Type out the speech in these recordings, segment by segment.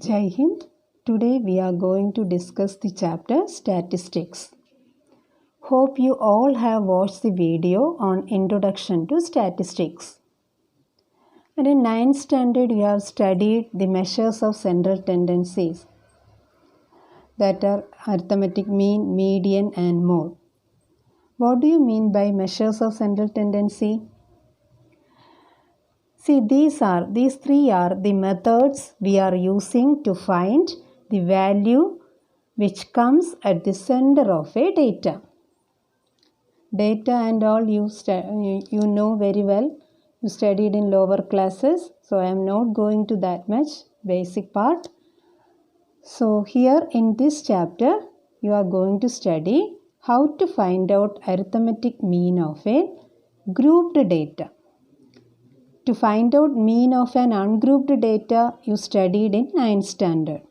Jai Hind. Today we are going to discuss the chapter Statistics. Hope you all have watched the video on Introduction to Statistics. And in 9th standard you have studied the measures of central tendencies, that are arithmetic mean, median and mode. What do you mean by measures of central tendency? See, these three are the methods we are using to find the value which comes at the center of a data. Data and all you know very well. You studied in lower classes, so I am not going to that much basic part. So here in this chapter, you are going to study how to find out arithmetic mean of a grouped data. To find out mean of an ungrouped data, you studied in 9th standard.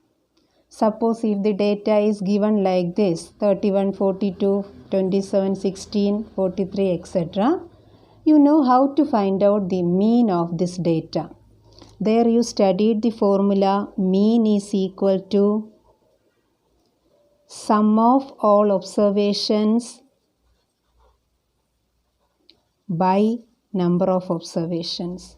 Suppose if the data is given like this, 31, 42, 27, 16, 43, etc. You know how to find out the mean of this data. There you studied the formula mean is equal to sum of all observations by number of observations.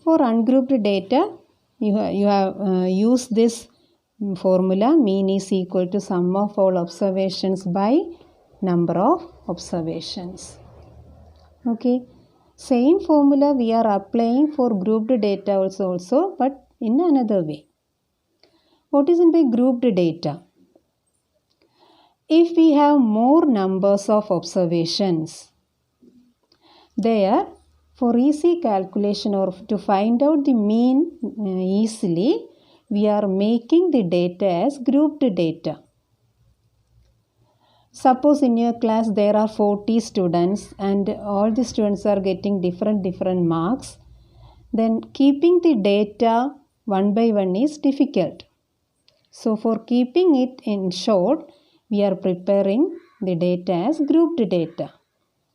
For ungrouped data, you have used this formula mean is equal to sum of all observations by number of observations. Okay, same formula we are applying for grouped data also, but in another way. What is in by grouped data? If we have more numbers of observations, there for easy calculation or to find out the mean easily, we are making the data as grouped data. Suppose in your class there are 40 students and all the students are getting different marks, then keeping the data one by one is difficult. So for keeping it in short, we are preparing the data as grouped data.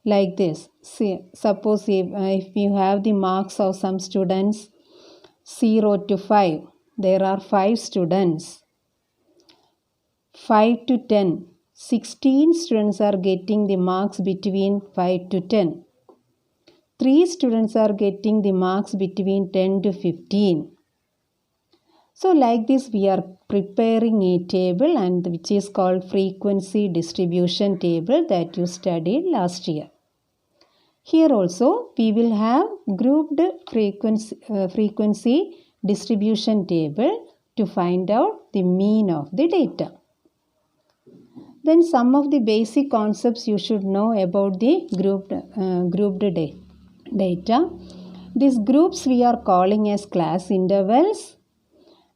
Like this. See, suppose if you have the marks of some students 0 to 5, there are 5 students. 5 to 10, 16 students are getting the marks between 5 to 10. 3 students are getting the marks between 10 to 15. So like this we are preparing a table and which is called frequency distribution table that you studied last year. Here also we will have grouped frequency distribution table to find out the mean of the data. Then some of the basic concepts you should know about the grouped data. These groups we are calling as class intervals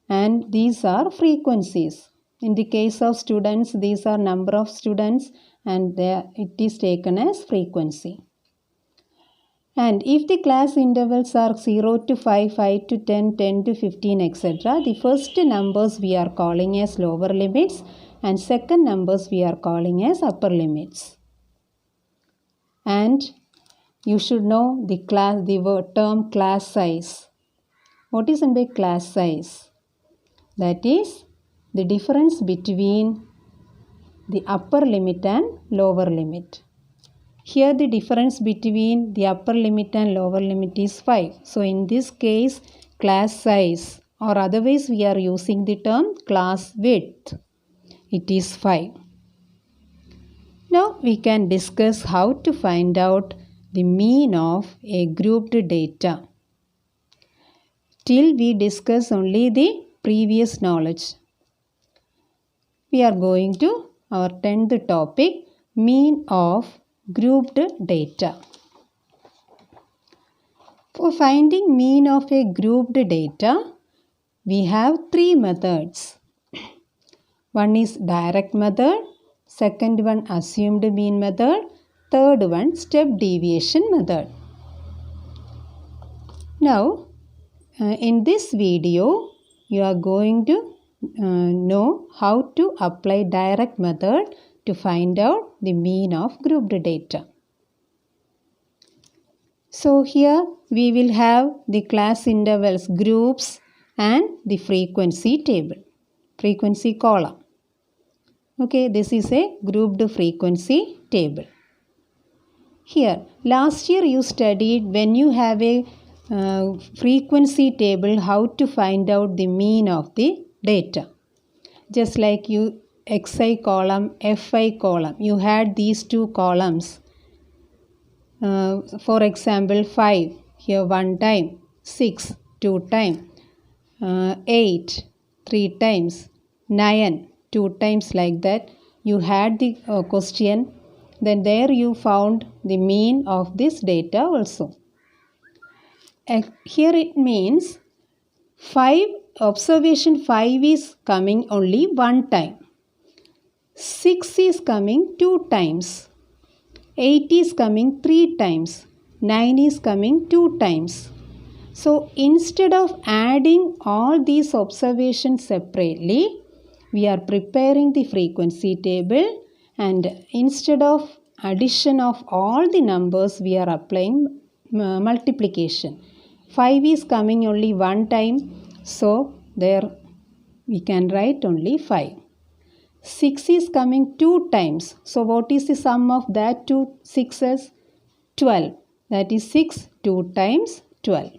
and these are frequencies. In the case of students, these are number of students and it is taken as frequency. And if the class intervals are 0 to 5, 5 to 10, 10 to 15, etc., the first numbers we are calling as lower limits and second numbers we are calling as upper limits. And you should know the term class size. What is meant by class size? That is the difference between the upper limit and lower limit. Here the difference between the upper limit and lower limit is 5. So in this case class size or otherwise we are using the term class width. It is 5. Now we can discuss how to find out the mean of a grouped data. Till we discuss only the previous knowledge. We are going to our 10th topic, mean of grouped data. For finding mean of a grouped data, we have 3 methods. One is direct method, second one assumed mean method, third one step deviation method. Now, in this video, you are going to know how to apply direct method to find out the mean of grouped data. So here we will have the class intervals, groups and the frequency table, frequency column. Okay, this is a grouped frequency table. Here, last year you studied when you have a frequency table how to find out the mean of the data. Just like you xi column, fi column, you had these two columns. For example, 5 here 1 time, 6 2 times, 8 3 times, 9 2 times, like that. You had the question, then there you found the mean of this data also. Here it means observation 5 is coming only 1 time, 6 is coming 2 times, 8 is coming 3 times, 9 is coming 2 times. So instead of adding all these observations separately, we are preparing the frequency table, and instead of addition of all the numbers, we are applying multiplication. 5 is coming only 1 time, so there we can write only 5. 6 is coming 2 times, so what is the sum of that two 6's? 12. That is 6 2 times 12.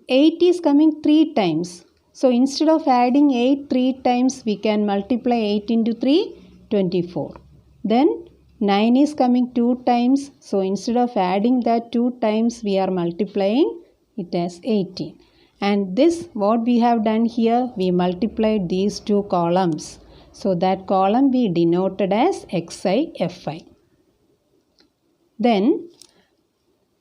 8 is coming 3 times. So instead of adding 8 3 times, we can multiply 8 into 3, 24. Then 9 is coming 2 times. So instead of adding that 2 times, we are multiplying it as 18. And this, what we have done here, we multiplied these two columns. So that column we denoted as xi, fi. Then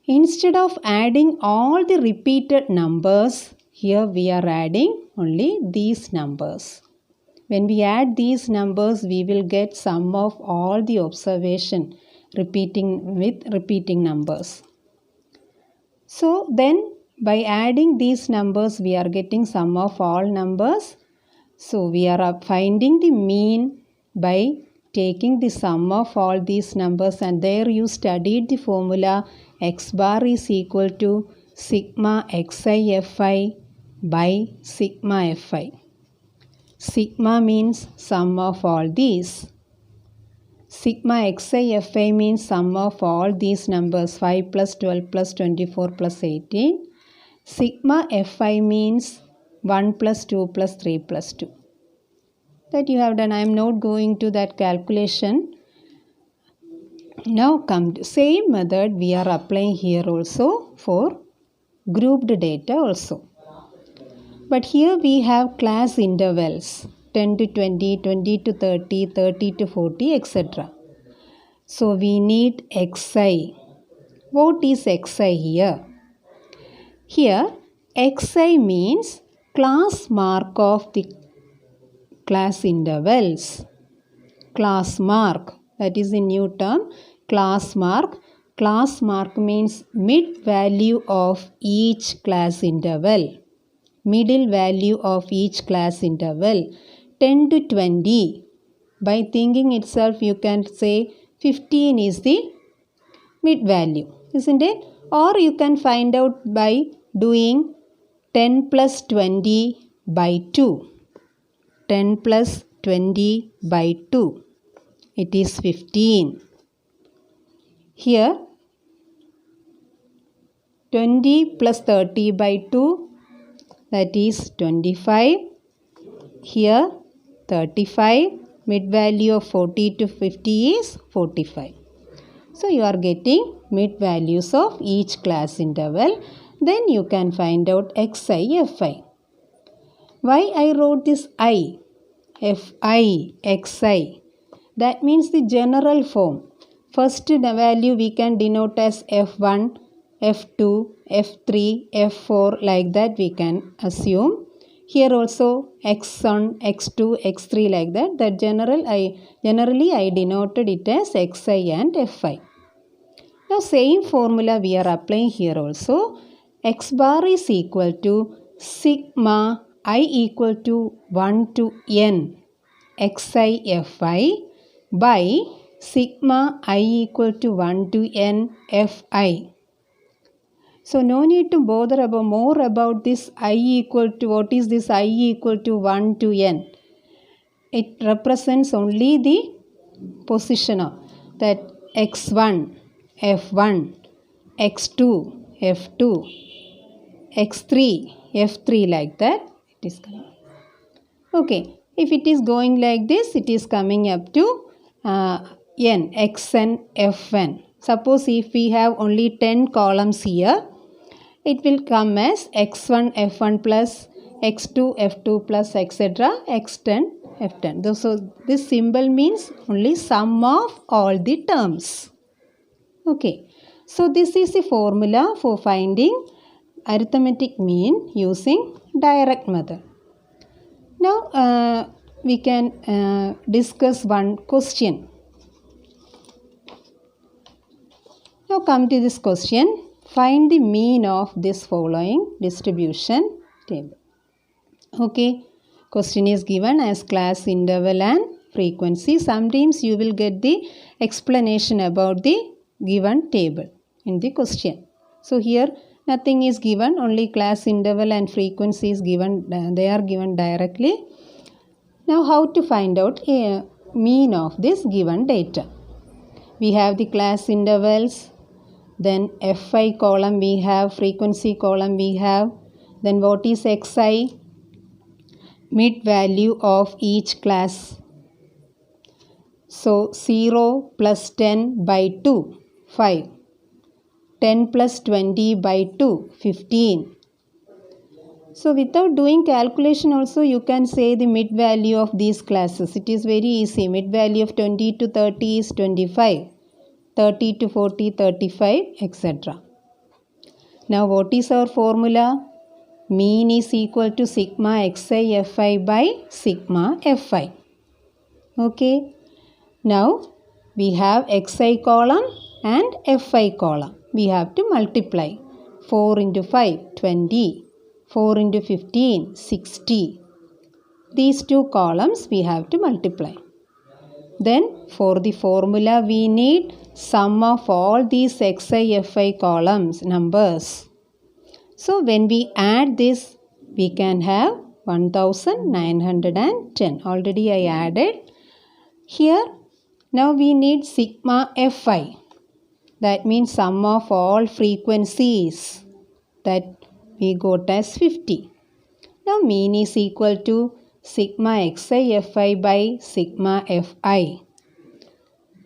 instead of adding all the repeated numbers, here we are adding only these numbers. When we add these numbers, we will get sum of all the observation with repeating numbers. So then by adding these numbers, we are getting sum of all numbers. So we are finding the mean by taking the sum of all these numbers, and there you studied the formula x bar is equal to sigma xi fi by sigma fi. Sigma means sum of all these. Sigma xi fi means sum of all these numbers, 5 plus 12 plus 24 plus 18. Sigma fi means 1 plus 2 plus 3 plus 2. That you have done. I am not going to that calculation. Now come to same method we are applying here also for grouped data also. But here we have class intervals 10 to 20, 20 to 30, 30 to 40, etc. So we need xi. What is xi here? Here xi means class mark of the class intervals. Class mark, that is a new term, class mark. Class mark means mid value of each class interval. Middle value of each class interval. 10 to 20. By thinking itself, you can say 15 is the mid value, isn't it? Or you can find out by doing 10 plus 20 by 2. 10 plus 20 by 2. It is 15. Here 20 plus 30 by 2, that is 25. Here 35. Mid value of 40 to 50 is 45. So you are getting mid values of each class interval. Then you can find out xi, fi. Why I wrote this I? Fi, xi. That means the general form. First value we can denote as f1, f2, f3, f4, like that we can assume. Here also x1, x2, x3, like that. That generally I denoted it as xi and fi. Now same formula we are applying here also. X bar is equal to sigma I equal to 1 to n xi fi by sigma I equal to 1 to n fi. So no need to bother about more about this I equal to, what is this I equal to 1 to n. It represents only the position of that x1, f1, x2, f2, x3, f3, like that it is coming. Okay, if it is going like this, it is coming up to n, xn, fn. Suppose if we have only 10 columns here, it will come as x1, f1 plus x2, f2 plus etc. x10, f10. So this symbol means only sum of all the terms. Okay, so this is the formula for finding arithmetic mean using direct method. Now we can discuss one question. Now come to this question. Find the mean of this following distribution table. Okay, question is given as class interval and frequency. Sometimes you will get the explanation about the given table in the question. So here nothing is given, only class interval and frequency is given, they are given directly. Now how to find out a mean of this given data? We have the class intervals, then fi column we have, frequency column we have, then what is xi? Mid value of each class. So 0 plus 10 by 2, 5. 10 plus 20 by 2, 15. So without doing calculation also you can say the mid value of these classes. It is very easy. Mid value of 20 to 30 is 25. 30 to 40, 35, etc. Now what is our formula? Mean is equal to sigma xi fi by sigma fi. Okay. Now we have xi column and fi column. We have to multiply. 4 into 5, 20. 4 into 15, 60. These two columns we have to multiply. Then for the formula we need sum of all these xi fi columns numbers. So when we add this, we can have 1910. Already I added. Here now we need sigma fi. That means sum of all frequencies. That we got as 50. Now mean is equal to sigma xi fi by sigma fi.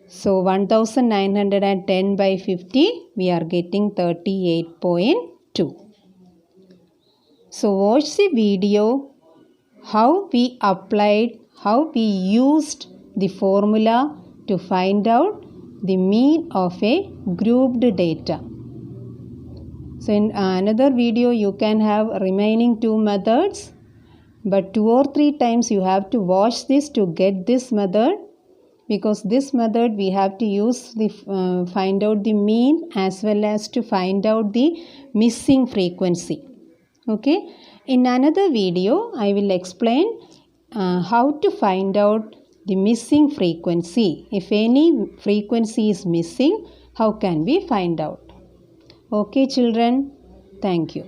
So 1910 by 50, we are getting 38.2. So watch the video how we applied, how we used the formula to find out the mean of a grouped data. So in another video you can have remaining two methods, but 2 or 3 times you have to watch this to get this method, because this method we have to use the find out the mean as well as to find out the missing frequency. Okay, in another video I will explain how to find out the missing frequency. If any frequency is missing, how can we find out? Okay children, thank you.